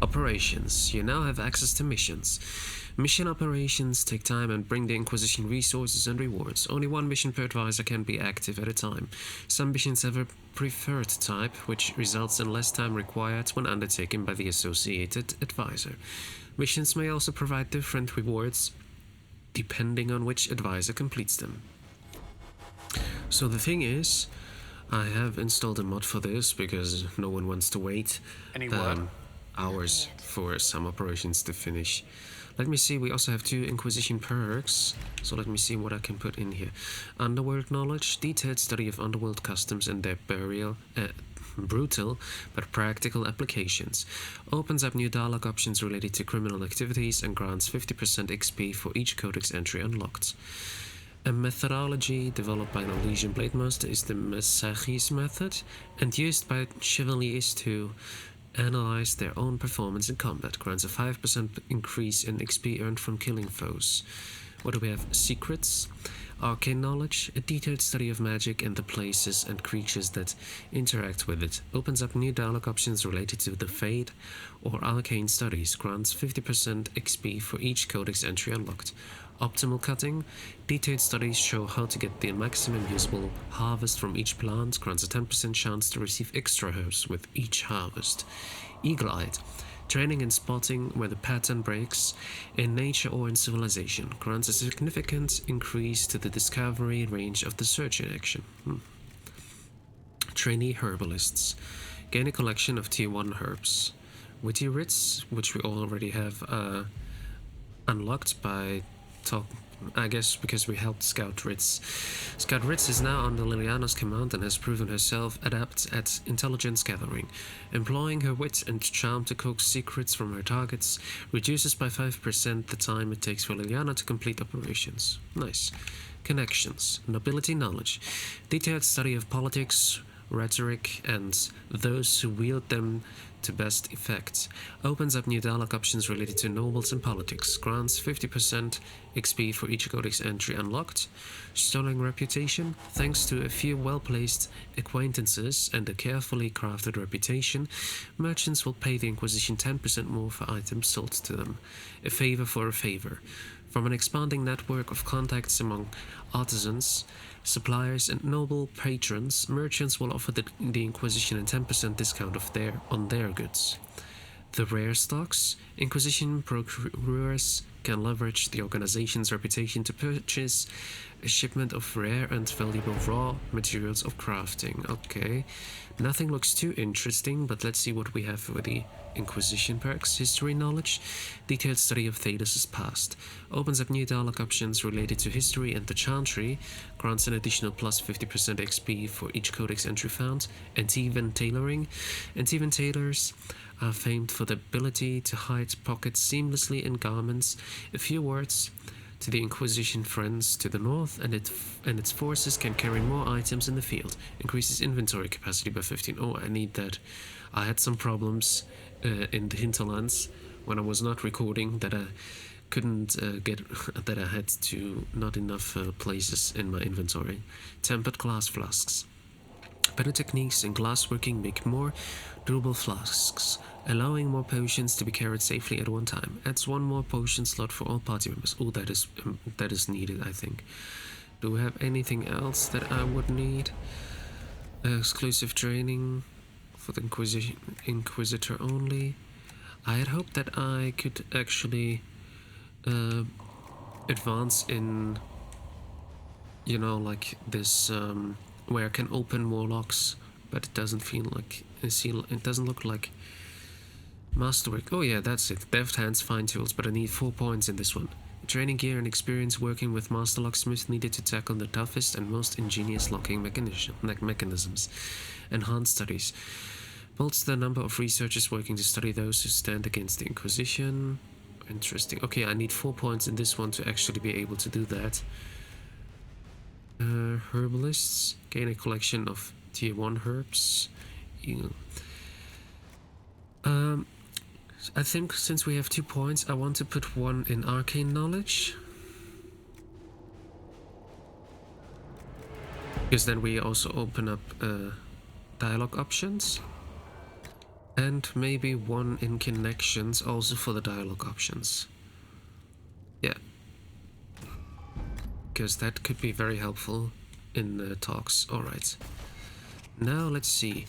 Operations. You now have access to missions. Mission operations take time and bring the Inquisition resources and rewards. Only one mission per advisor can be active at a time. Some missions have a preferred type, which results in less time required when undertaken by the associated advisor. Missions may also provide different rewards depending on which advisor completes them. So the thing is, I have installed a mod for this because no one wants to wait hours for some operations to finish. Let me see, we also have 2 Inquisition perks, so let me see what I can put in here. Underworld knowledge, detailed study of underworld customs and their brutal but practical applications. Opens up new dialogue options related to criminal activities and grants 50% XP for each codex entry unlocked. A methodology developed by an Elysian Blade Master is the Masachis method and used by Chevaliers to analyze their own performance in combat. Grants a 5% increase in XP earned from killing foes. What do we have? Secrets. Arcane knowledge, a detailed study of magic and the places and creatures that interact with it. Opens up new dialogue options related to the Fate or arcane studies. Grants 50% XP for each codex entry unlocked. Optimal cutting, detailed studies show how to get the maximum usable harvest from each plant. Grants a 10% chance to receive extra herbs with each harvest. Eagle-eyed, training and spotting where the pattern breaks in nature or in civilization. Grants a significant increase to the discovery range of the search in action. Trainee herbalists, gain a collection of tier 1 herbs. Witty writs, which we already have unlocked by I guess because we helped Scout Ritz. Scout Ritz is now under Liliana's command and has proven herself adept at intelligence gathering. Employing her wit and charm to coax secrets from her targets reduces by 5% the time it takes for Liliana to complete operations. Nice. Connections. Nobility knowledge. Detailed study of politics, rhetoric, and those who wield them to best effect. Opens up new dialogue options related to nobles and politics. Grants 50% XP for each codex entry unlocked. Sterling reputation. Thanks to a few well-placed acquaintances and a carefully crafted reputation, merchants will pay the Inquisition 10% more for items sold to them. A favor for a favor. From an expanding network of contacts among artisans, suppliers, and noble patrons, merchants will offer the Inquisition a 10% discount on their goods. The rare stocks. Inquisition procurers can leverage the organization's reputation to purchase a shipment of rare and valuable raw materials of crafting. Okay, nothing looks too interesting, but let's see what we have for the Inquisition perks. History knowledge, detailed study of Thedas' past. Opens up new dialogue options related to history and the Chantry. Grants an additional plus 50% XP for each codex entry found. Antivan tailoring. Antivan tailors are famed for the ability to hide pockets seamlessly in garments. A few words to the Inquisition friends to the north, and its forces can carry more items in the field. Increases inventory capacity by 15. Oh, I need that. I had some problems in the hinterlands when I was not recording that I couldn't get that I had to not enough places in my inventory. Tempered glass flasks. Better techniques in glassworking make more durable flasks, allowing more potions to be carried safely at one time. Adds 1 more potion slot for all party members. Oh, that is needed, I think. Do we have anything else that I would need? Exclusive training for the Inquisitor only. I had hoped that I could actually advance in, like this, where I can open more locks, but it doesn't feel like it doesn't look like masterwork. Oh yeah, that's it. Deft hands, fine tools, but I need 4 points in this one. Training gear and experience working with master locksmiths needed to tackle the toughest and most ingenious locking mechanisms. Enhanced studies. Bolster the number of researchers working to study those who stand against the Inquisition. Interesting. Okay, I need 4 points in this one to actually be able to do that. Herbalists. Gain a collection of tier 1 herbs. I think since we have 2 points, I want to put 1 in arcane knowledge. Because then we also open up dialogue options. And maybe one in connections also for the dialogue options. Yeah. Because that could be very helpful in talks. Alright. Now let's see.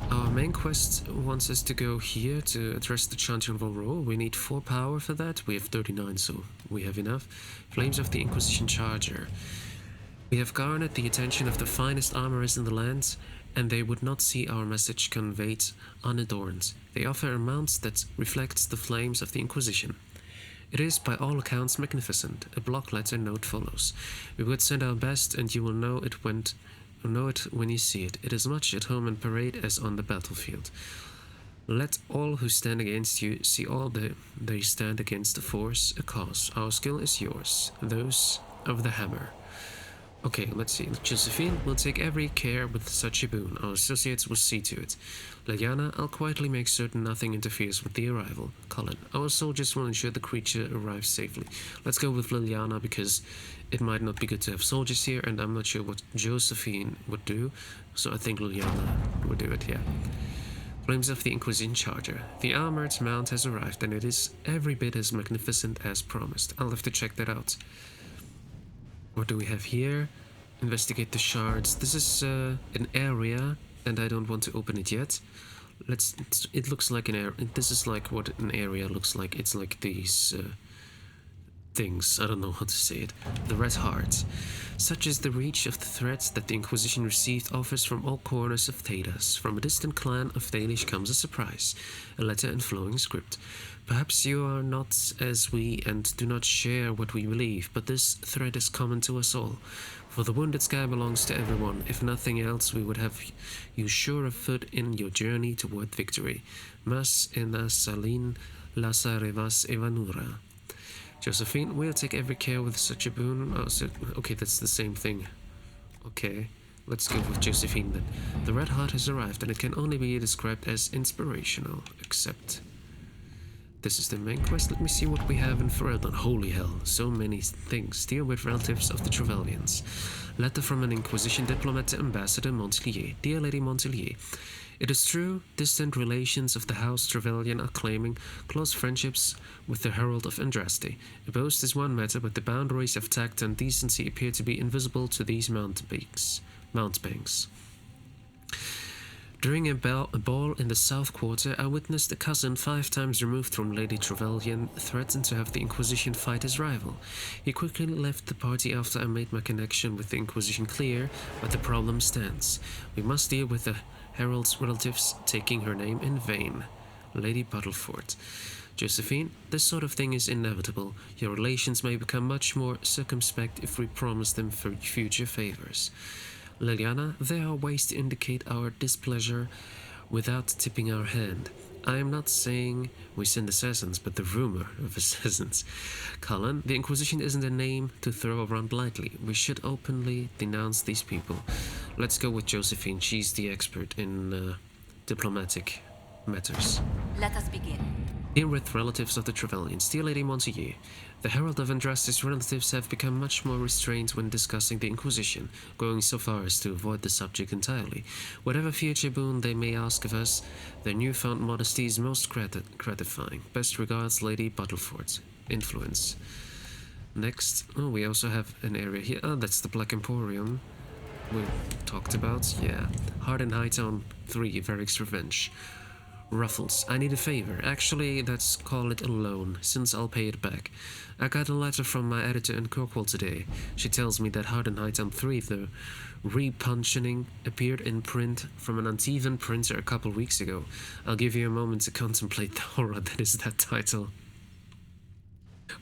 Our main quest wants us to go here to address the chanting of Royeaux. We need 4 power for that. We have 39, so we have enough. Flames of the Inquisition Charger. We have garnered the attention of the finest armorers in the land, and they would not see our message conveyed unadorned. They offer a mount that reflects the flames of the Inquisition. It is by all accounts magnificent. A block letter note follows. We would send our best, and you will know it when you see it. It is much at home in parade as on the battlefield. Let all who stand against you see all they stand against the force, a cause. Our skill is yours, those of the hammer. Okay, let's see. Josephine will take every care with such a boon. Our associates will see to it. Liliana, I'll quietly make certain nothing interferes with the arrival. Colin, our soldiers will ensure the creature arrives safely. Let's go with Liliana because it might not be good to have soldiers here, and I'm not sure what Josephine would do, so I think Liliana would do it, yeah. Flames of the Inquisition Charger. The armored mount has arrived, and it is every bit as magnificent as promised. I'll have to check that out. What do we have here? Investigate the shards. This is an area, and I don't want to open it yet. It looks like an area. This is like what an area looks like. It's like these things. I don't know how to say it. The red heart. Such is the reach of the threats that the Inquisition received offers from all corners of Thedas. From a distant clan of Dalish comes a surprise. A letter in flowing script. Perhaps you are not as we and do not share what we believe, but this threat is common to us all. For the wounded sky belongs to everyone. If nothing else, we would have you sure of foot in your journey toward victory. Mas ena salin lasarevas evanura. Josephine, we'll take every care with such a boon. Oh, so, okay, that's the same thing. Okay, let's go with Josephine then. The Red Heart has arrived, and it can only be described as inspirational, except... This is the main quest. Let me see what we have in Ferelden. Holy hell, so many things. Deal with relatives of the Trevelyan's. Letter from an Inquisition diplomat to Ambassador Montelier. Dear Lady Montelier, it is true, distant relations of the House Trevelyan are claiming close friendships with the Herald of Andraste. A boast is one matter, but the boundaries of tact and decency appear to be invisible to these mountebanks. During a ball in the South Quarter, I witnessed a cousin 5 times removed from Lady Trevelyan threaten to have the Inquisition fight his rival. He quickly left the party after I made my connection with the Inquisition clear, but the problem stands. We must deal with the Herald's relatives taking her name in vain. Lady Battleford. Josephine, this sort of thing is inevitable. Your relations may become much more circumspect if we promise them for future favors. Liliana, there are ways to indicate our displeasure without tipping our hand. I am not saying we send assassins, but the rumor of assassins. Colin, the Inquisition isn't a name to throw around lightly. We should openly denounce these people. Let's go with Josephine. She's the expert in diplomatic matters. Let us begin. Deal with relatives of the Trevelyans. Dear Lady Montelier, the Herald of Andraste's relatives have become much more restrained when discussing the Inquisition, going so far as to avoid the subject entirely. Whatever future boon they may ask of us, their newfound modesty is most gratifying. Best regards, Lady Battleford. Influence. Next, we also have an area here. Oh, that's the Black Emporium we talked about. Yeah. Hard and Hightown 3, Varric's Revenge. Ruffles, I need a favor. Actually, let's call it a loan, since I'll pay it back. I got a letter from my editor in Kirkwall today. She tells me that Hard and Hightown 3, the repuntioning, appeared in print from an Antivan printer a couple weeks ago. I'll give you a moment to contemplate the horror that is that title.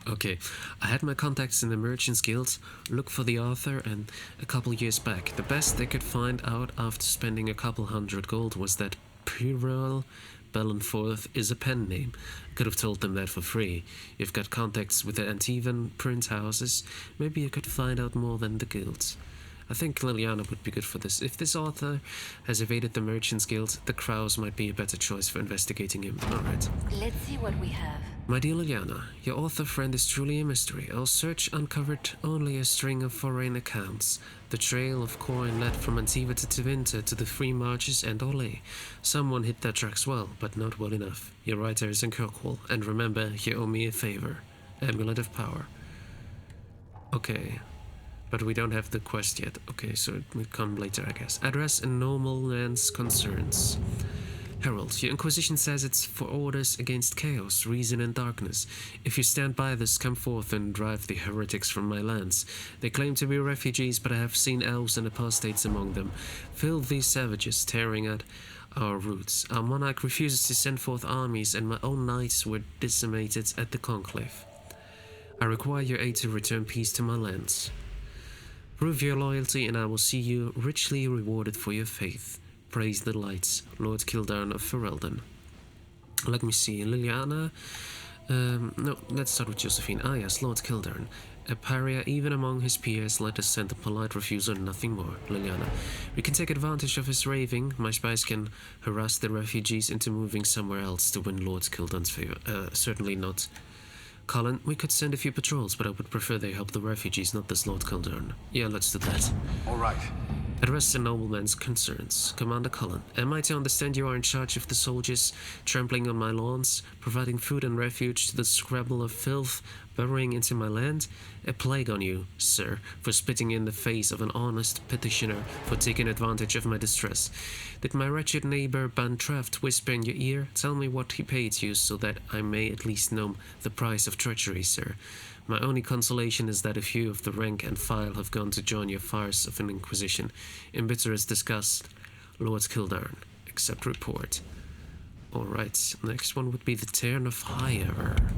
Okay, I had my contacts in the Merchants Guild look for the author, and a couple years back, the best they could find out after spending a couple hundred gold was that Pyrrell Bellenforth is a pen name. I could have told them that for free. You've got contacts with the Antivan print houses. Maybe you could find out more than the guilds. I think Liliana would be good for this. If this author has evaded the Merchants Guild, the Crows might be a better choice for investigating him. Alright. Let's see what we have. My dear Liliana, your author friend is truly a mystery. Our search uncovered only a string of foreign accounts. The trail of coin led from Antiva to Tevinter to the Free Marches and Orlais. Someone hit their tracks well, but not well enough. Your writer is in Kirkwall, and remember, you owe me a favor. Amulet of Power. Okay. But we don't have the quest yet. Okay, so it will come later, I guess. Address and normal man's concerns. Herald, your Inquisition says it's for orders against chaos, reason, and darkness. If you stand by this, come forth and drive the heretics from my lands. They claim to be refugees, but I have seen elves and apostates among them. Filthy savages tearing at our roots. Our monarch refuses to send forth armies, and my own knights were decimated at the conclave. I require your aid to return peace to my lands. Prove your loyalty, and I will see you richly rewarded for your faith. Praise the lights, Lord Kildarn of Ferelden. Let me see, Liliana. No, let's start with Josephine. Ah, yes, Lord Kildarn. A pariah even among his peers, let us send a polite refusal and nothing more. Liliana. We can take advantage of his raving. My spies can harass the refugees into moving somewhere else to win Lord Kildarn's favor. Certainly not. Colin, we could send a few patrols, but I would prefer they help the refugees, not this Lord Kildarn. Yeah, let's do that. All right. Address the nobleman's concerns. Commander Cullen, am I to understand you are in charge of the soldiers trampling on my lawns, providing food and refuge to the scrabble of filth burrowing into my land? A plague on you, sir, for spitting in the face of an honest petitioner, for taking advantage of my distress. Did my wretched neighbor Bantraft whisper in your ear? Tell me what he paid you, so that I may at least know the price of treachery, sir. My only consolation is that a few of the rank and file have gone to join your farce of an Inquisition. In bitterest disgust, Lord Kildarn. Accept report. Alright, next one would be the Tairn of Highever.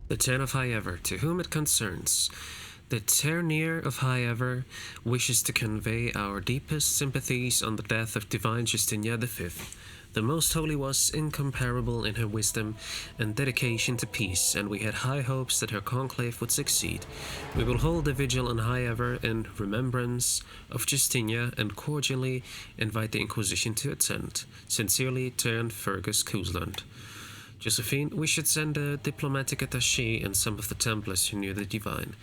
The Tairn of Highever, to whom it concerns. The Tairnier of Highever wishes to convey our deepest sympathies on the death of Divine Justinia V. The Most Holy was incomparable in her wisdom and dedication to peace, and we had high hopes that her conclave would succeed. We will hold a vigil on Highever in remembrance of Justinia and cordially invite the Inquisition to attend. Sincerely, Tairn Fergus Cousland. Josephine, we should send a diplomatic attaché and some of the Templars who knew the Divine.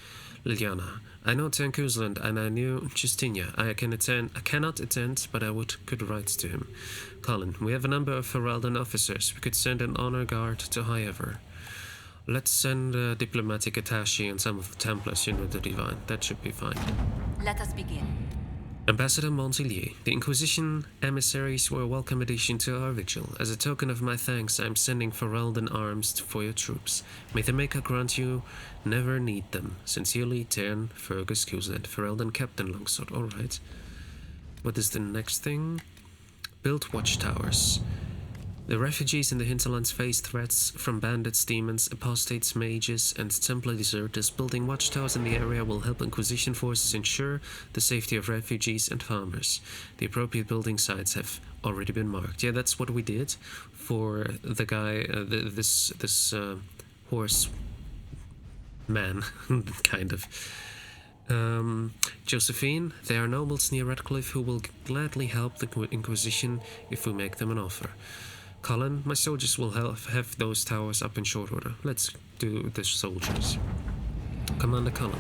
Liliana, I know Tairn Cousland and I knew Justinia. I cannot attend, but I could write to him. Colin, we have a number of Ferelden officers. We could send an honor guard to Highever. Let's send a diplomatic attaché and some of the Templars who know the Divine. That should be fine. Let us begin. Ambassador Montilier, the Inquisition emissaries were a welcome addition to our vigil. As a token of my thanks, I am sending Ferelden arms for your troops. May the Maker grant you never need them. Sincerely, Tairn Fergus Cousland, Ferelden Captain Longsword. Alright. What is the next thing? Build watchtowers. The refugees in the hinterlands face threats from bandits, demons, apostates, mages, and Templar deserters. Building watchtowers in the area will help Inquisition forces ensure the safety of refugees and farmers. The appropriate building sites have already been marked. Yeah, that's what we did for the guy, this horse man, kind of. Josephine, there are nobles near Redcliffe who will gladly help the Inquisition if we make them an offer. Colin, my soldiers will have those towers up in short order. Let's do the soldiers. Commander Cullen,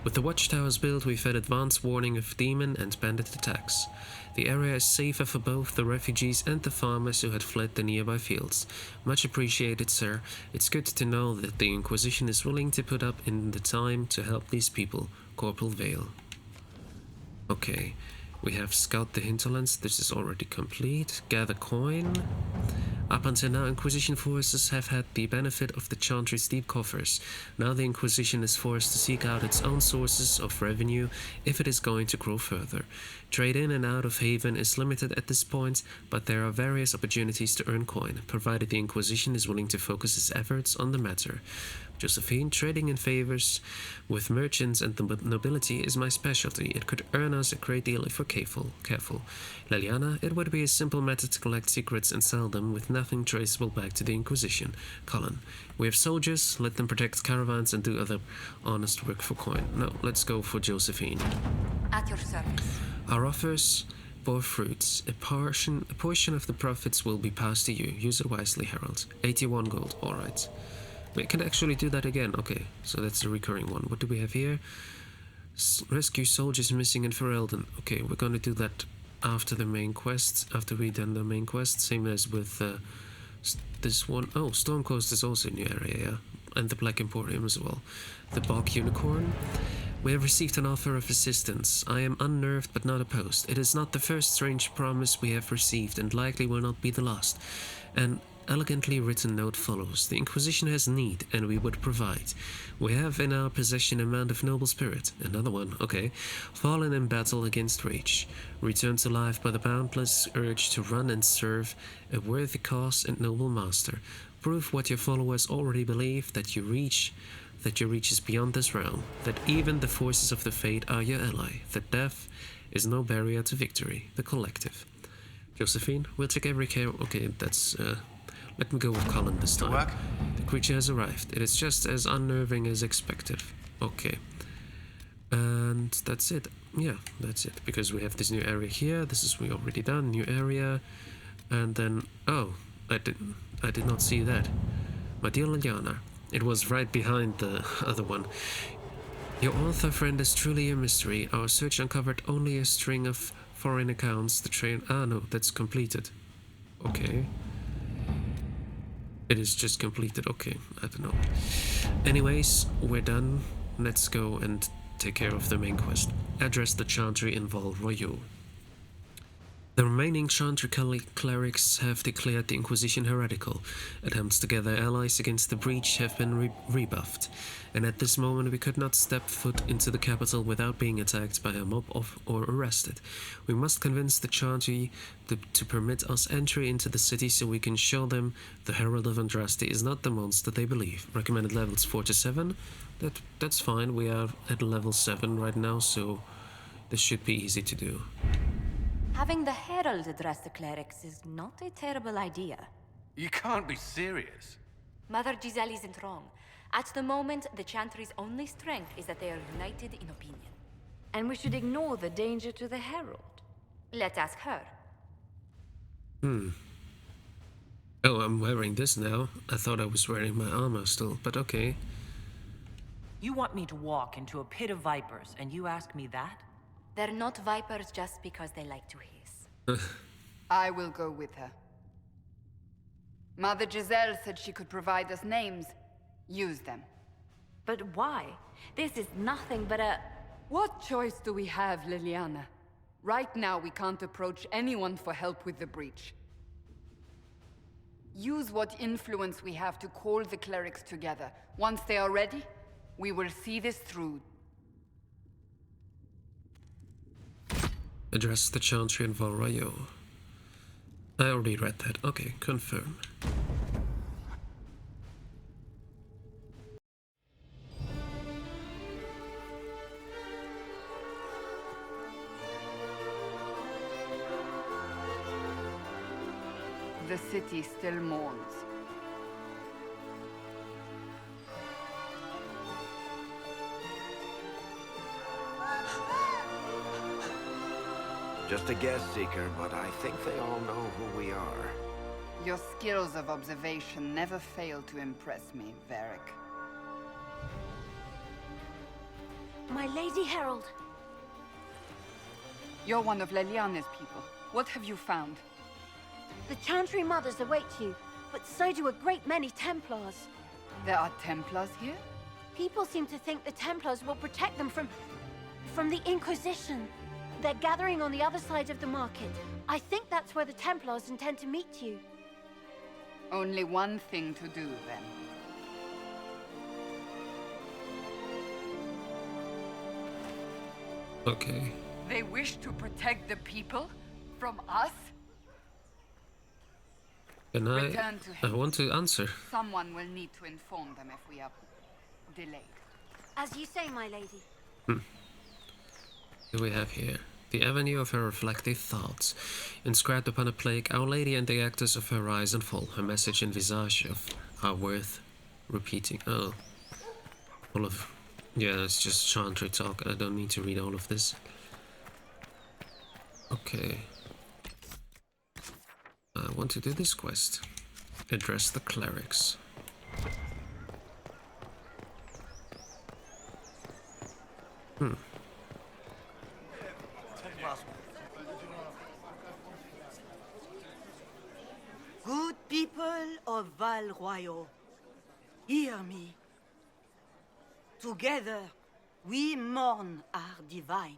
with the watchtowers built, we've had advance warning of demon and bandit attacks. The area is safer for both the refugees and the farmers who had fled the nearby fields. Much appreciated, sir. It's good to know that the Inquisition is willing to put up in the time to help these people. Corporal Vale. Okay. We have Scout the Hinterlands, this is already complete. Gather coin. Up until now, Inquisition forces have had the benefit of the Chantry's deep coffers. Now the Inquisition is forced to seek out its own sources of revenue if it is going to grow further. Trade in and out of Haven is limited at this point, but there are various opportunities to earn coin, provided the Inquisition is willing to focus its efforts on the matter. Josephine, trading in favors with merchants and the nobility is my specialty. It could earn us a great deal if we're careful. Liliana, it would be a simple method to collect secrets and sell them with nothing traceable back to the Inquisition. Colin, we have soldiers, let them protect caravans and do other honest work for coin. No, let's go for Josephine. At your service. Our offers bore fruits. A portion of the profits will be passed to you. Use it wisely, Harold. 81 gold. Alright. We can actually do that again. Okay, so that's the recurring one. What do we have here? Rescue soldiers missing in Ferelden. Okay, we're gonna do that after the main quest. After we've done the main quest. Same as with this one. Oh, Storm Coast is also a new area, yeah. And the Black Emporium as well. The Bog Unicorn. We have received an offer of assistance. I am unnerved but not opposed. It is not the first strange promise we have received and likely will not be the last. An elegantly written note follows. The Inquisition has need and we would provide. We have in our possession a man of noble spirit. Another one, okay. Fallen in battle against rage. Returned to life by the boundless urge to run and serve a worthy cause and noble master. Prove what your followers already believe, that your reach is beyond this realm, that even the forces of the fate are your ally, that death is no barrier to victory, the collective. Josephine, we'll take every care. Okay, that's let me go with Colin this time. The creature has arrived. It is just as unnerving as expected. Okay. And that's it. Yeah, that's it. Because we have this new area here. This is we already done, new area. And then I did not see that. My dear Liliana. It was right behind the other one. Your author friend is truly a mystery. Our search uncovered only a string of foreign accounts. The train... Ah, no, that's completed. Okay. It is just completed. Okay, I don't know. Anyways, we're done. Let's go and take care of the main quest. Address the Chantry in Royeaux. The remaining Chantry clerics have declared the Inquisition heretical. Attempts to gather allies against the breach have been rebuffed, and at this moment we could not step foot into the capital without being attacked by a mob or arrested. We must convince the Chantry to permit us entry into the city so we can show them the Herald of Andraste is not the monster they believe. Recommended levels 4 to 7. That's fine. We are at level 7 right now, so this should be easy to do. Having the Herald address the clerics is not a terrible idea. You can't be serious. Mother Giselle isn't wrong. At the moment, the Chantry's only strength is that they are united in opinion. And we should ignore the danger to the Herald. Let's ask her. Oh, I'm wearing this now. I thought I was wearing my armor still, but okay. You want me to walk into a pit of vipers, and you ask me that? They're not vipers just because they like to hiss. I will go with her. Mother Giselle said she could provide us names. Use them. But why? This is nothing but a... What choice do we have, Liliana? Right now, we can't approach anyone for help with the breach. Use what influence we have to call the clerics together. Once they are ready, we will see this through. Address the Chantry in Royeaux. I already read that. Okay, confirm. The city still mourns. Just a guest seeker, but I think they all know who we are. Your skills of observation never fail to impress me, Varric. My Lady Herald. You're one of Leliana's people. What have you found? The Chantry mothers await you, but so do a great many Templars. There are Templars here? People seem to think the Templars will protect them from the Inquisition. They're gathering on the other side of the market. I think that's where the Templars intend to meet you. Only one thing to do, then. Okay. They wish to protect the people? From us? And Return to I him. want to answer. Someone will need to inform them if we are... delayed. As you say, my lady. What do we have here? The avenue of her reflective thoughts. Inscribed upon a plaque, Our Lady and the actors of her rise and fall. Her message and visage are worth repeating. Oh. All of... Yeah, it's just chantry talk. I don't need to read all of this. Okay. I want to do this quest. Address the clerics. Good people of Royeaux, hear me. Together, we mourn our divine.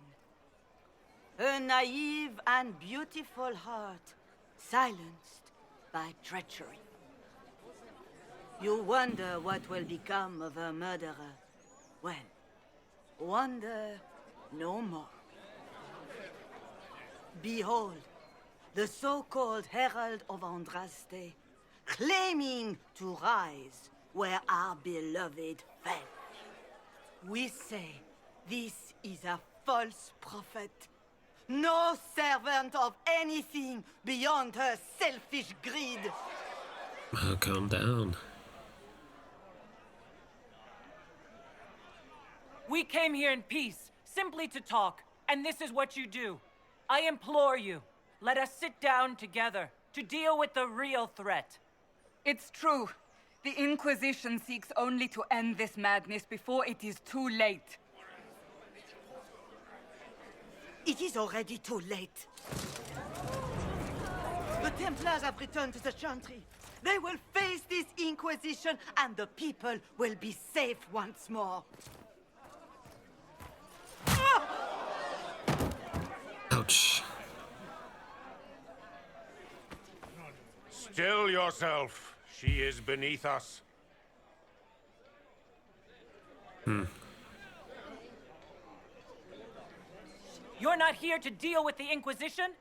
A naive and beautiful heart, silenced by treachery. You wonder what will become of a murderer. Well, wonder no more. Behold, the so-called Herald of Andraste, claiming to rise where our beloved fell. We say this is a false prophet, no servant of anything beyond her selfish greed. Oh, calm down. We came here in peace, simply to talk, and this is what you do. I implore you, let us sit down together to deal with the real threat. It's true. The Inquisition seeks only to end this madness before it is too late. It is already too late. The Templars have returned to the Chantry. They will face this Inquisition, and the people will be safe once more. Ouch. Still yourself. She is beneath us. You're not here to deal with the Inquisition?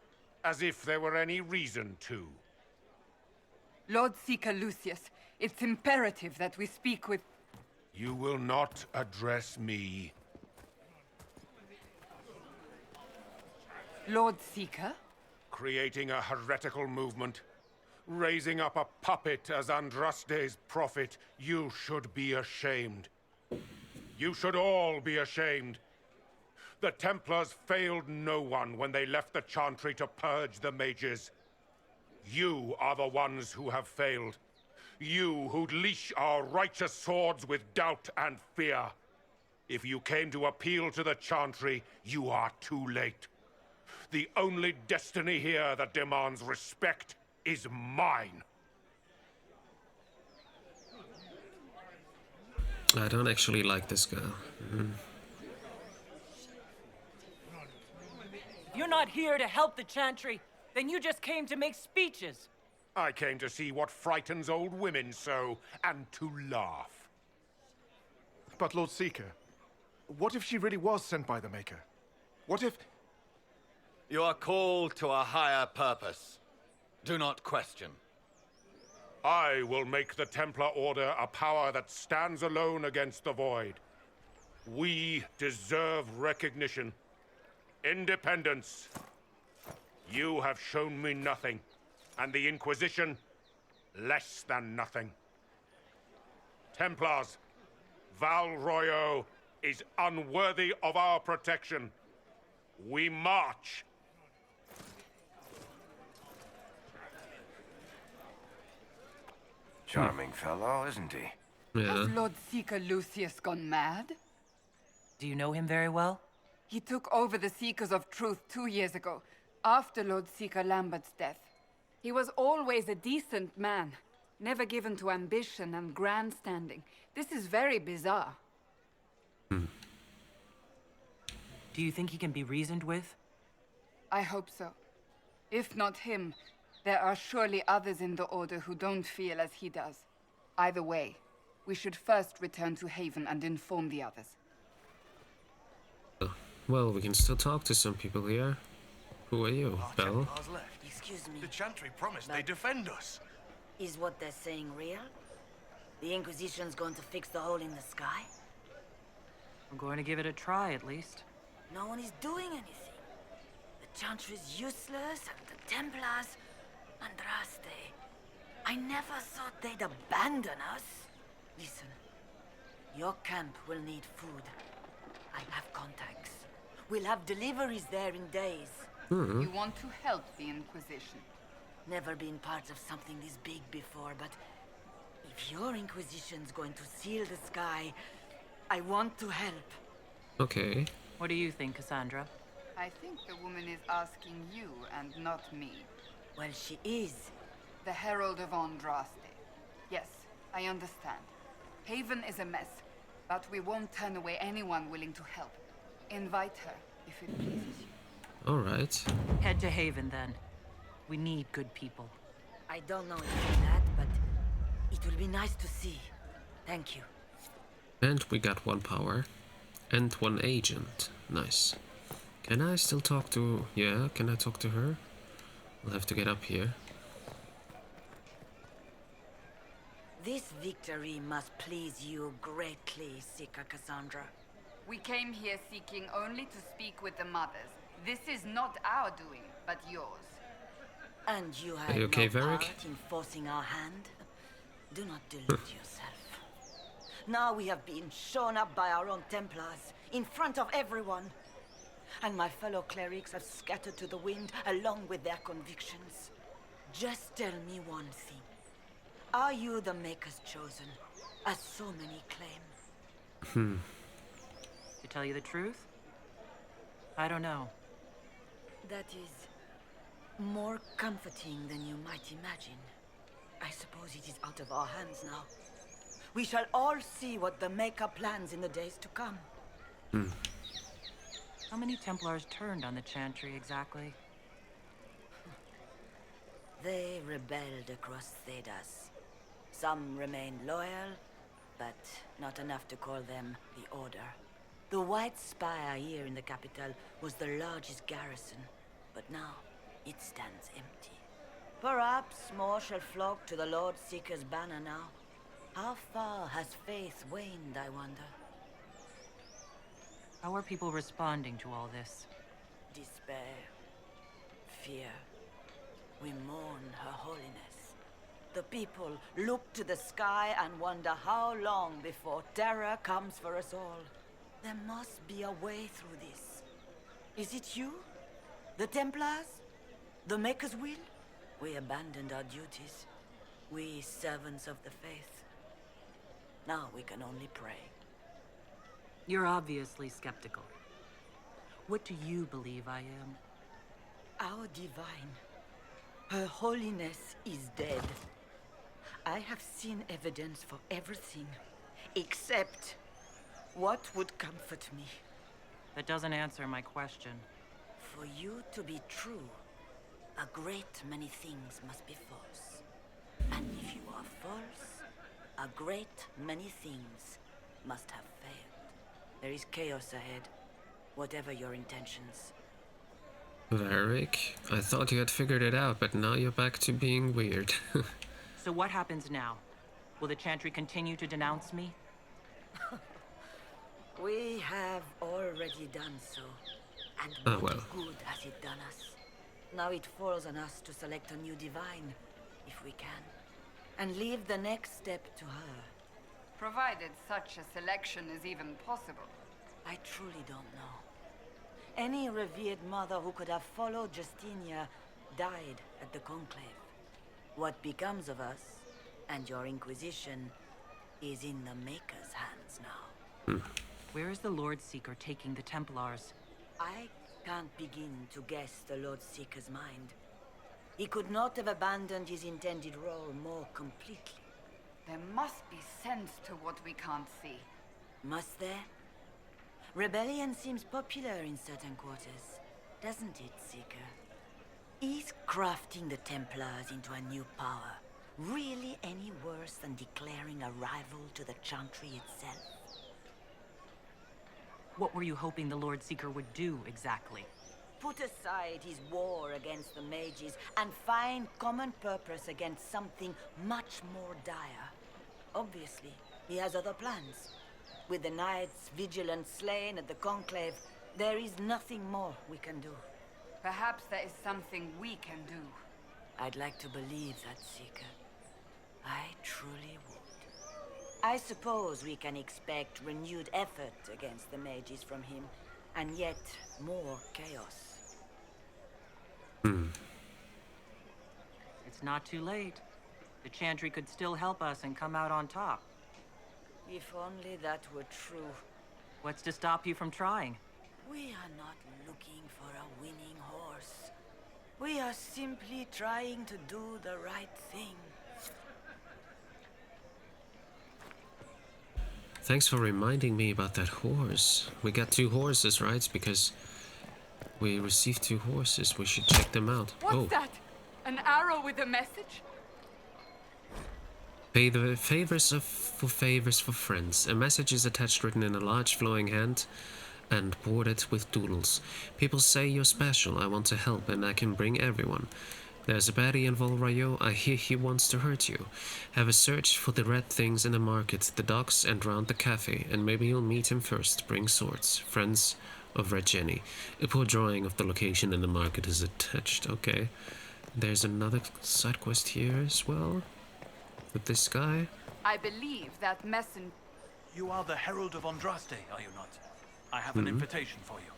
As if there were any reason to. Lord Seeker Lucius, it's imperative that we speak with... You will not address me. Lord Seeker? Creating a heretical movement. Raising up a puppet as Andraste's prophet. You should be ashamed. You should all be ashamed. The Templars failed no one when they left the Chantry to purge the mages. You are the ones who have failed. You who'd leash our righteous swords with doubt and fear. If you came to appeal to the Chantry, you are too late. The only destiny here that demands respect is mine. I don't actually like this girl. If you're not here to help the Chantry, then you just came to make speeches. I came to see what frightens old women so, and to laugh. But Lord Seeker, what if she really was sent by the Maker? What if... You are called to a higher purpose. Do not question. I will make the Templar Order a power that stands alone against the Void. We deserve recognition. Independence. You have shown me nothing, and the Inquisition, less than nothing. Templars, Val Royeaux is unworthy of our protection. We march. Charming fellow, isn't he? Yeah. Has Lord Seeker Lucius gone mad? Do you know him very well? He took over the Seekers of Truth 2 years ago, after Lord Seeker Lambert's death. He was always a decent man, never given to ambition and grandstanding. This is very bizarre. Do you think he can be reasoned with? I hope so. If not him, there are surely others in the Order who don't feel as he does. Either way, we should first return to Haven and inform the others. Well, we can still talk to some people here. Who are you, Belle? Templars left. Excuse me. The Chantry promised they'd defend us. Is what they're saying real? The Inquisition's going to fix the hole in the sky? I'm going to give it a try, at least. No one is doing anything. The Chantry is useless, and the Templars... Andraste. I never thought they'd abandon us. Listen, your camp will need food. I have contacts. We'll have deliveries there in days. You want to help the Inquisition? Never been part of something this big before, but if your Inquisition's going to seal the sky, I want to help. Okay. What do you think, Cassandra? I think the woman is asking you and not me. Well, she is. The Herald of Andraste. Yes, I understand. Haven is a mess, but we won't turn away anyone willing to help. Invite her, if it pleases you. Alright. Head to Haven, then. We need good people. I don't know if that, but it will be nice to see. Thank you. And we got 1 power. And 1 agent. Nice. Can I still talk to... Yeah, can I talk to her? We'll have to get up here. This victory must please you greatly, Sika Cassandra. We came here seeking only to speak with the mothers. This is not our doing, but yours. And you had you okay, no Varric? part in forcing our hand? Do not delude yourself. Now we have been shown up by our own Templars, in front of everyone. And my fellow clerics have scattered to the wind along with their convictions. Just tell me one thing. Are you the Maker's chosen, as so many claim? To tell you the truth, I don't know. That is more comforting than you might imagine. I suppose it is out of our hands now. We shall all see what the Maker plans in the days to come. How many Templars turned on the Chantry exactly? They rebelled across Thedas. Some remained loyal, but not enough to call them the Order. The White Spire here in the capital was the largest garrison, but now it stands empty. Perhaps more shall flock to the Lord Seeker's banner now. How far has faith waned, I wonder? How are people responding to all this? Despair. Fear. We mourn Her Holiness. The people look to the sky and wonder how long before terror comes for us all. There must be a way through this. Is it you? The Templars? The Maker's will? We abandoned our duties. We servants of the faith. Now we can only pray. You're obviously skeptical. What do you believe I am? Our divine. Her Holiness is dead. I have seen evidence for everything, except what would comfort me. That doesn't answer my question. For you to be true, a great many things must be false. And if you are false, a great many things must have failed. There is chaos ahead, whatever your intentions. Varric, I thought you had figured it out, but now you're back to being weird. So what happens now? Will the Chantry continue to denounce me? We have already done so. And Oh, what well. good has it done us? Now it falls on us to select a new divine, if we can. And leave the next step to her. Provided such a selection is even possible. I truly don't know. Any revered mother who could have followed Justinia died at the Conclave. What becomes of us, and your Inquisition, is in the Maker's hands now. Where is the Lord Seeker taking the Templars? I can't begin to guess the Lord Seeker's mind. He could not have abandoned his intended role more completely. There must be sense to what we can't see. Must there? Rebellion seems popular in certain quarters, doesn't it, Seeker? Is crafting the Templars into a new power really any worse than declaring a rival to the Chantry itself? What were you hoping the Lord Seeker would do, exactly? Put aside his war against the mages and find common purpose against something much more dire. Obviously, he has other plans. With the knights vigilant slain at the conclave, there is nothing more we can do. Perhaps there is something we can do. I'd like to believe that, Seeker. I truly would. I suppose we can expect renewed effort against the mages from him, and yet more chaos. It's not too late. The Chantry could still help us and come out on top. If only that were true. What's to stop you from trying? We are not looking for a winning horse. We are simply trying to do the right thing. Thanks for reminding me about that horse. We got 2 horses, right? Because we received 2 horses. We should check them out. What's that? An arrow with a message? Pay the favors for friends. A message is attached, written in a large flowing hand and bordered with doodles. People say you're special. I want to help and I can bring everyone. There's a baddie in Royeaux. I hear he wants to hurt you. Have a search for the red things in the market, the docks, and round the cafe, and maybe you'll meet him first. Bring swords. Friends of Red Jenny. A poor drawing of the location in the market is attached. Okay. There's another side quest here as well. With this guy. I believe that messenger... You are the Herald of Andraste, are you not? I have an invitation for you.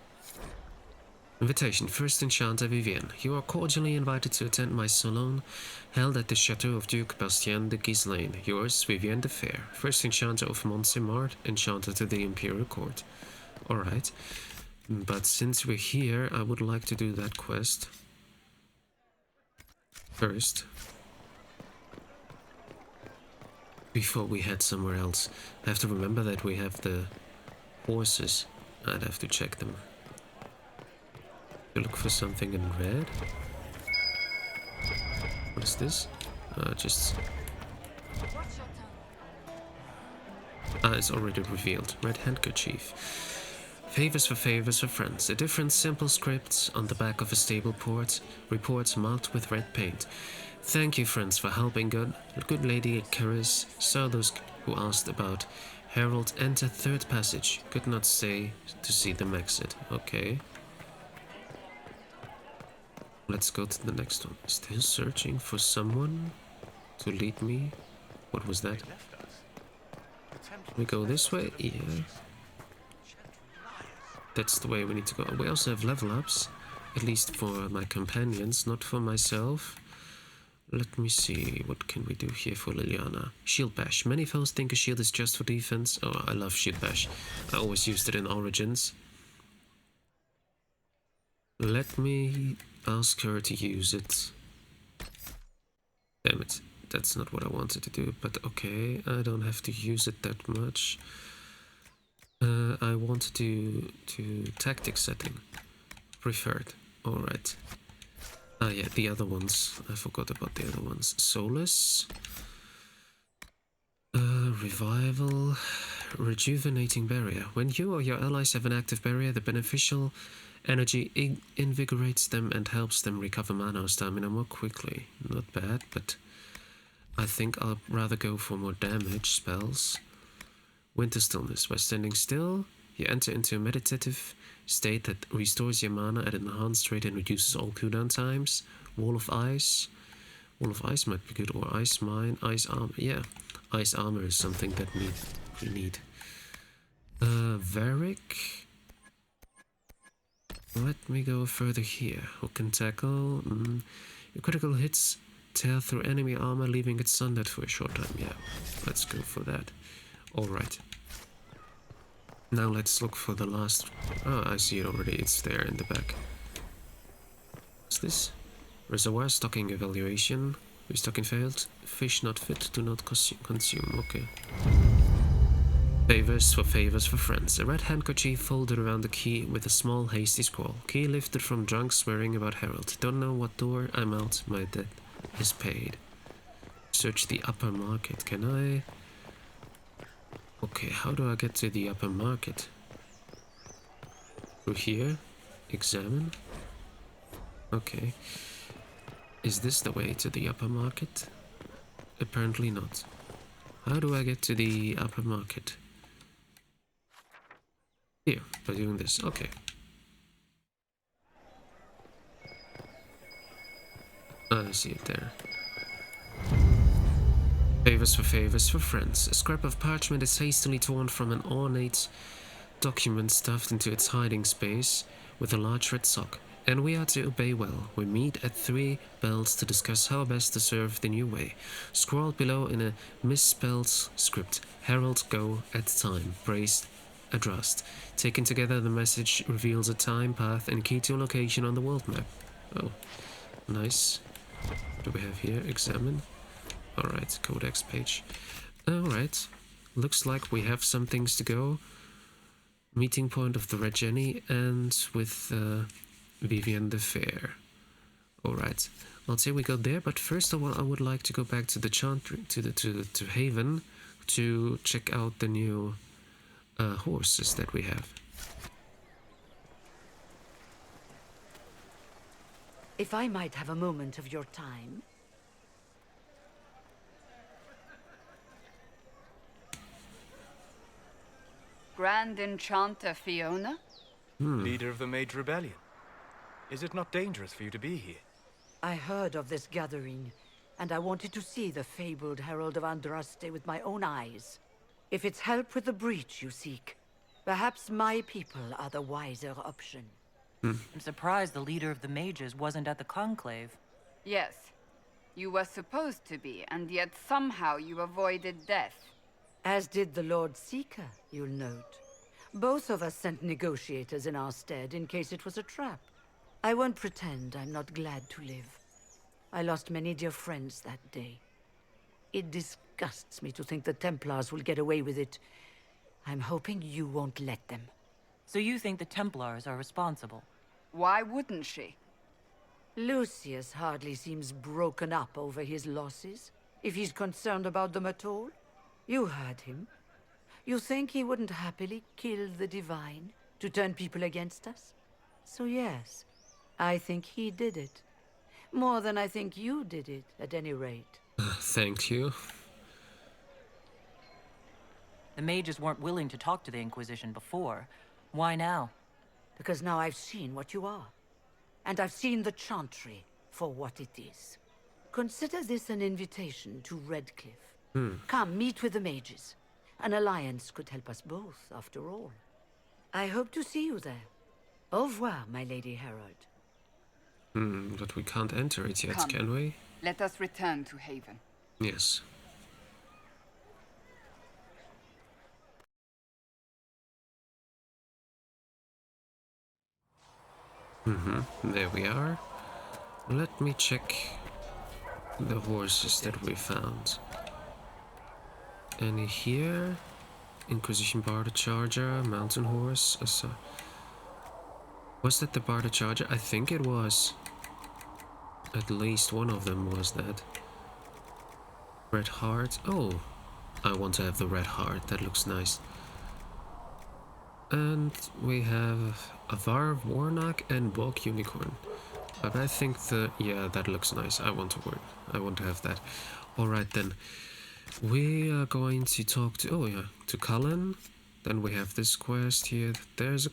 Invitation. First Enchanter Vivienne. You are cordially invited to attend my salon, held at the chateau of Duke Bastien de Ghislaine. Yours, Vivienne de Fer. First Enchanter of Montsemart, Enchanter to the Imperial Court. Alright. But since we're here, I would like to do that quest first. Before we head somewhere else. I have to remember that we have the horses. I'd have to check them. Look for something in red. What is this? Just... it's already revealed. Red handkerchief. Favors for friends. A different simple script on the back of a stable port. Reports marked with red paint. Thank you, friends, for helping good Lady Caris. Saw those who asked about Herald. Enter 3rd passage. Could not stay to see them exit. Okay. Let's go to the next one. Still searching for someone to lead me. What was that? We go this way? Yeah. That's the way we need to go. We also have level ups. At least for my companions, not for myself. Let me see. What can we do here for Liliana? Shield Bash. Many foes think a shield is just for defense. Oh, I love Shield Bash. I always used it in Origins. Let me ask her to use it. Damn it, that's not what I wanted to do, but okay, I don't have to use it that much. I want to do tactic setting. Preferred, alright. Ah yeah, the other ones, I forgot about the other ones. Solace. Revival. Rejuvenating barrier. When you or your allies have an active barrier, the beneficial energy invigorates them and helps them recover mana or stamina more quickly. Not bad, but I think I'll rather go for more damage spells. Winter Stillness. By standing still, you enter into a meditative state that restores your mana at an enhanced rate and reduces all cooldown times. Wall of Ice. Wall of Ice might be good, or Ice Mine. Ice Armor. Yeah, Ice Armor is something that we need. Varric. Let me go further here. Hook and tackle. Your critical hits tear through enemy armor, leaving it sundered for a short time. Yeah, let's go for that. Alright. Now let's look for the last... Oh, I see it already. It's there in the back. What's this? Reservoir stocking evaluation. Restocking failed. Fish not fit. Do not consume. Okay. Favors for friends. A red handkerchief folded around the key with a small hasty scroll. Key lifted from drunk swearing about Herald. Don't know what door. I'm out. My debt is paid. Search the upper market. Can I... Okay, how do I get to the upper market? Through here? Examine? Okay. Is this the way to the upper market? Apparently not. How do I get to the upper market? Here, by doing this. Okay. I see it there. Favors for friends. A scrap of parchment is hastily torn from an ornate document stuffed into its hiding space with a large red sock. And we are to obey well. We meet at 3 bells to discuss how best to serve the new way. Scrawled below in a misspelled script. Herald go at time. Braced addressed. Taken together, the message reveals a time, path, and key to a location on the world map. Oh, nice. What do we have here? Examine. Alright, codex page. Alright. Looks like we have some things to go. Meeting point of the Red Jenny and with Vivian the Fair. Alright. I'll say we go there, but first I would like to go back to the Chantry, to Haven, to check out the new horses that we have. If I might have a moment of your time. Grand Enchanter Fiona? Leader of the Mage Rebellion. Is it not dangerous for you to be here? I heard of this gathering, and I wanted to see the fabled Herald of Andraste with my own eyes. If it's help with the breach you seek, perhaps my people are the wiser option. I'm surprised the leader of the mages wasn't at the conclave. Yes. You were supposed to be, and yet somehow you avoided death. As did the Lord Seeker, you'll note. Both of us sent negotiators in our stead in case it was a trap. I won't pretend I'm not glad to live. I lost many dear friends that day. It disgusts me to think the Templars will get away with it. I'm hoping you won't let them. So you think the Templars are responsible? Why wouldn't she? Lucius hardly seems broken up over his losses, if he's concerned about them at all. You heard him. You think he wouldn't happily kill the Divine to turn people against us? So yes, I think he did it. More than I think you did it, at any rate. Thank you. The mages weren't willing to talk to the Inquisition before. Why now? Because now I've seen what you are. And I've seen the Chantry for what it is. Consider this an invitation to Redcliffe. Come, meet with the mages. An alliance could help us both, after all. I hope to see you there. Au revoir, my Lady Herald. But we can't enter it yet, Come. can we? Let us return to Haven. Yes. There we are. Let me check the horses that we found. Any here? Inquisition Barter Charger, Mountain Horse. Was that the Barter Charger? I think it was. At least one of them was that. Red Heart. Oh, I want to have the Red Heart. That looks nice. And we have Avar Warnock and Bulk Unicorn. But I think yeah, that looks nice. I want to have that. Alright then. We are going to talk to Cullen. Then we have this quest here. There's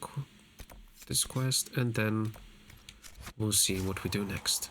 this quest, and then we'll see what we do next.